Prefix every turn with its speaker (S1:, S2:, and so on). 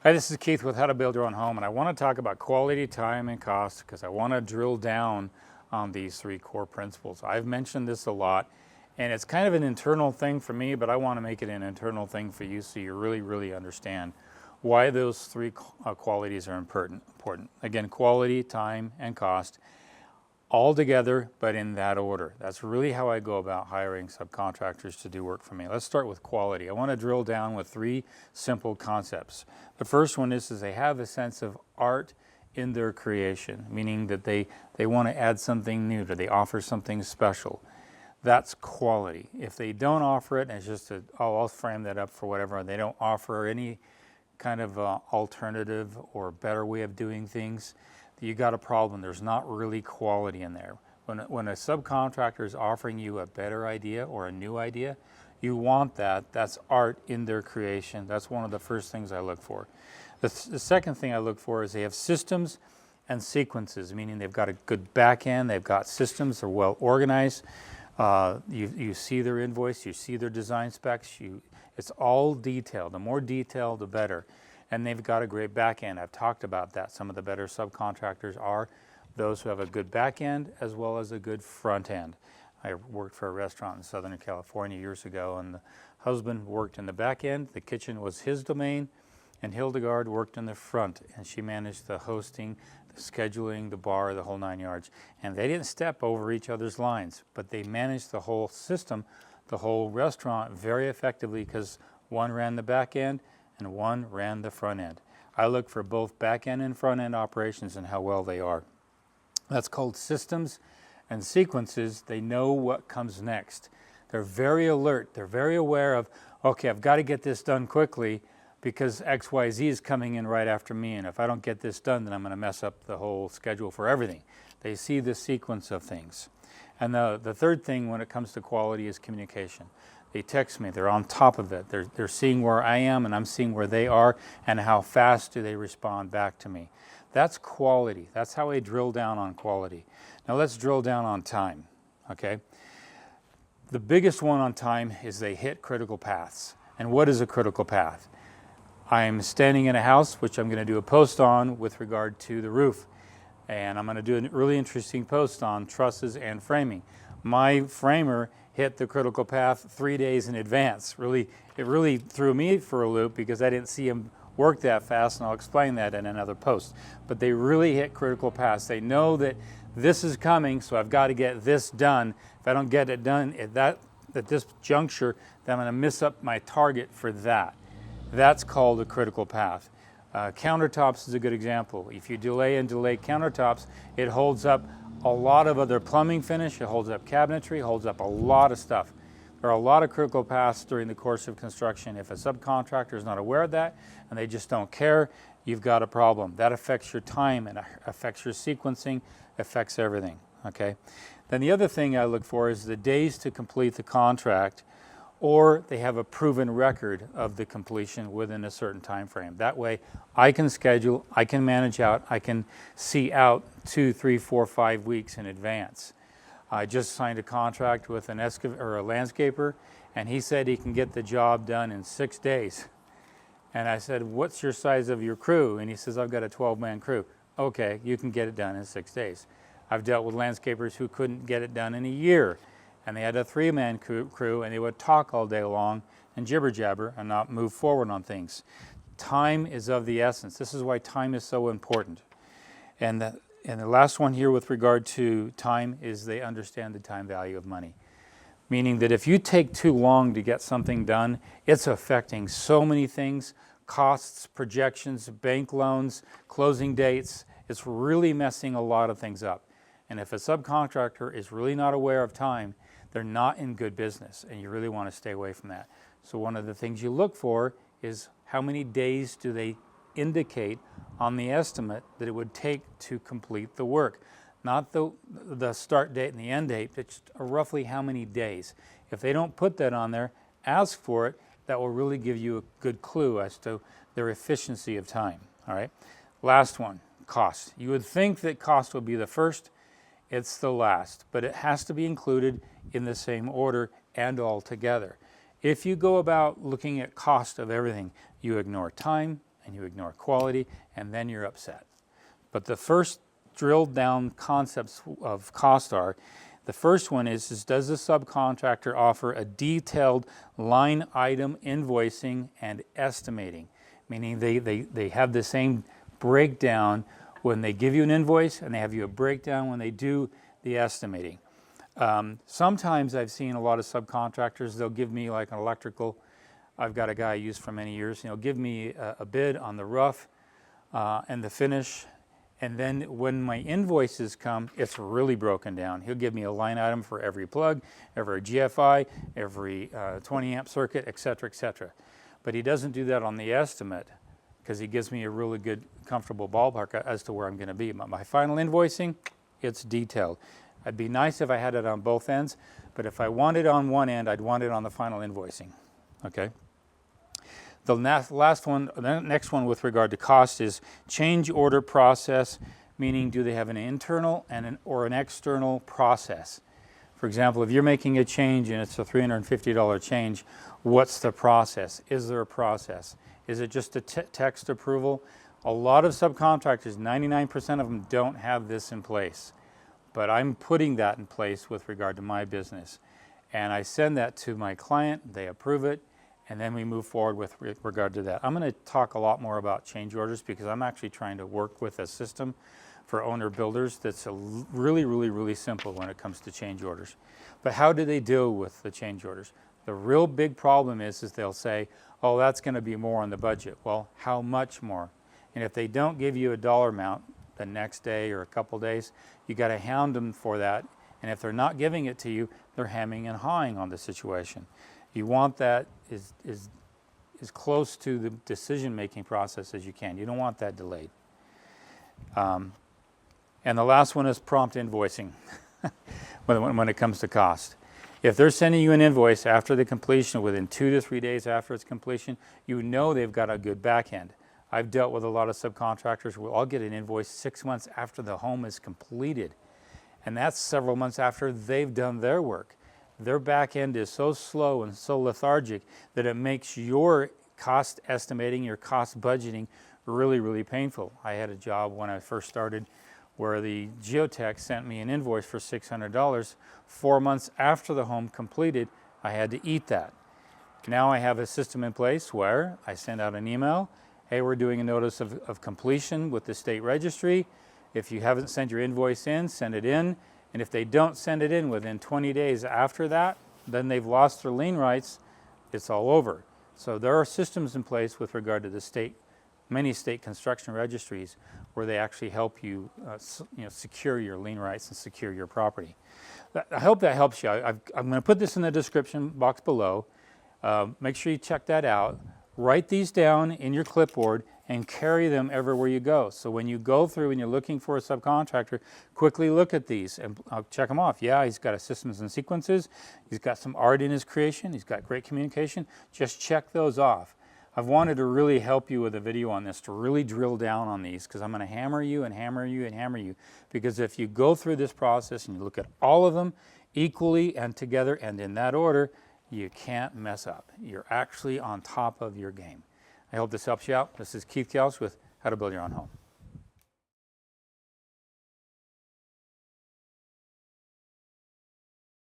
S1: Hi, this is Keith with How to Build Your Own Home, and I want to talk about quality, time, and cost because I want to drill down on these three core principles. I've mentioned this a lot, and it's kind of an internal thing for me, but I want to make it an internal thing for you so you really understand why those three qualities are important. Again, quality, time, and cost, all together, but in that order. That's really how I go about hiring subcontractors to do work for me. Let's start with quality. I want to drill down with three simple concepts. The first one is they have a sense of art in their creation, meaning that they want to add something new, or they offer something special. That's quality. If they don't offer it, and it's just I'll frame that up for whatever, they don't offer any kind of alternative or better way of doing things, you got a problem. There's not really quality in there. When a subcontractor is offering you a better idea or a new idea, you want that. That's art in their creation. That's one of the first things I look for. The second thing I look for is they have systems and sequences, meaning they've got a good back end, they've got systems, they're well organized. You see their invoice, you see their design specs, it's all detailed. The more detailed, the better. And they've got a great back end. I've talked about that. Some of the better subcontractors are those who have a good back end as well as a good front end. I worked for a restaurant in Southern California years ago, and the husband worked in the back end. The kitchen was his domain, and Hildegard worked in the front, and she managed the hosting, the scheduling, the bar, the whole 9 yards. And they didn't step over each other's lines, but they managed the whole system, the whole restaurant very effectively because one ran the back end and one ran the front end. I look for both back end and front end operations and how well they are. That's called systems and sequences. They know what comes next. They're very alert. They're very aware of, okay, I've got to get this done quickly because XYZ is coming in right after me, and if I don't get this done, then I'm going to mess up the whole schedule for everything. They see the sequence of things. And the third thing when it comes to quality is communication. They text me, they're on top of it. They're seeing where I am and I'm seeing where they are and how fast do they respond back to me. That's quality. That's how I drill down on quality. Now let's drill down on time, okay? The biggest one on time is they hit critical paths. And what is a critical path? I'm standing in a house, which I'm going to do a post on with regard to the roof. And I'm going to do a really interesting post on trusses and framing. My framer hit the critical path 3 days in advance. It really threw me for a loop because I didn't see him work that fast, and I'll explain that in another post. But they really hit critical paths. They know that this is coming, so I've got to get this done. If I don't get it done at this juncture, then I'm going to miss up my target for that. That's called a critical path. Countertops is a good example. If you delay countertops, it holds up a lot of other plumbing finish, it holds up cabinetry, holds up a lot of stuff. There are a lot of critical paths during the course of construction. If a subcontractor is not aware of that and they just don't care, you've got a problem. That affects your time and affects your sequencing, affects everything, okay? Then the other thing I look for is the days to complete the contract, or they have a proven record of the completion within a certain time frame. That way I can schedule, I can manage out, I can see out 2, 3, 4, 5 weeks in advance. I just signed a contract with a landscaper, and he said he can get the job done in 6 days. And I said, what's your size of your crew? And he says, I've got a 12-man crew. Okay, you can get it done in 6 days. I've dealt with landscapers who couldn't get it done in a year, and they had a 3-man crew, and they would talk all day long and jibber-jabber and not move forward on things. Time is of the essence. This is why time is so important. And the last one here with regard to time is they understand the time value of money. Meaning that if you take too long to get something done, it's affecting so many things, costs, projections, bank loans, closing dates. It's really messing a lot of things up. And if a subcontractor is really not aware of time, they're not in good business, and you really want to stay away from that. So one of the things you look for is how many days do they indicate on the estimate that it would take to complete the work. Not the start date and the end date, but just roughly how many days. If they don't put that on there, ask for it. That will really give you a good clue as to their efficiency of time. All right. Last one, cost. You would think that cost would be the first. It's the last, but it has to be included in the same order and all together. If you go about looking at cost of everything, you ignore time and you ignore quality, and then you're upset. But the first drilled down concepts of cost are, the first one is does the subcontractor offer a detailed line item invoicing and estimating? Meaning they have the same breakdown when they give you an invoice, and they have you a breakdown when they do the estimating. Sometimes I've seen a lot of subcontractors, they'll give me like an electrical, I've got a guy I used for many years, give me a bid on the rough and the finish, and then when my invoices come, it's really broken down. He'll give me a line item for every plug, every GFI, every 20 amp circuit, etc., etc. But he doesn't do that on the estimate, because he gives me a really good, comfortable ballpark as to where I'm going to be. My final invoicing, it's detailed. It'd be nice if I had it on both ends, but if I want it on one end, I'd want it on the final invoicing. Okay. The next one with regard to cost is change order process, meaning do they have an internal or an external process? For example, if you're making a change and it's a $350 change, what's the process? Is there a process? Is it just a text approval? A lot of subcontractors, 99% of them don't have this in place. But I'm putting that in place with regard to my business. And I send that to my client, they approve it, and then we move forward with regard to that. I'm going to talk a lot more about change orders because I'm actually trying to work with a system for owner builders that's really, really, really simple when it comes to change orders. But how do they deal with the change orders? The real big problem is they'll say, oh, that's going to be more on the budget. Well, how much more? And if they don't give you a dollar amount the next day or a couple days, you got to hound them for that. And if they're not giving it to you, they're hemming and hawing on the situation. You want that as close to the decision-making process as you can. You don't want that delayed. And the last one is prompt invoicing when it comes to cost. If they're sending you an invoice after the completion, within 2 to 3 days after its completion, you know they've got a good back end. I've dealt with a lot of subcontractors where I'll get an invoice 6 months after the home is completed. And that's several months after they've done their work. Their back end is so slow and so lethargic that it makes your cost estimating, your cost budgeting really, really painful. I had a job when I first started where the geotech sent me an invoice for $600. 4 months after the home completed, I had to eat that. Now I have a system in place where I send out an email, hey, we're doing a notice of completion with the state registry. If you haven't sent your invoice in, send it in. And if they don't send it in within 20 days after that, then they've lost their lien rights, it's all over. So there are systems in place with regard to the state, many state construction registries where they actually help you, secure your lien rights and secure your property. I hope that helps you. I'm going to put this in the description box below. Make sure you check that out. Write these down in your clipboard and carry them everywhere you go. So when you go through and you're looking for a subcontractor, quickly look at these and I'll check them off. Yeah, he's got a systems and sequences. He's got some art in his creation. He's got great communication. Just check those off. I've wanted to really help you with a video on this, to really drill down on these, because I'm going to hammer you and hammer you and hammer you. Because if you go through this process and you look at all of them equally and together and in that order, you can't mess up. You're actually on top of your game. I hope this helps you out. This is Keith Kelch with How to Build Your Own Home.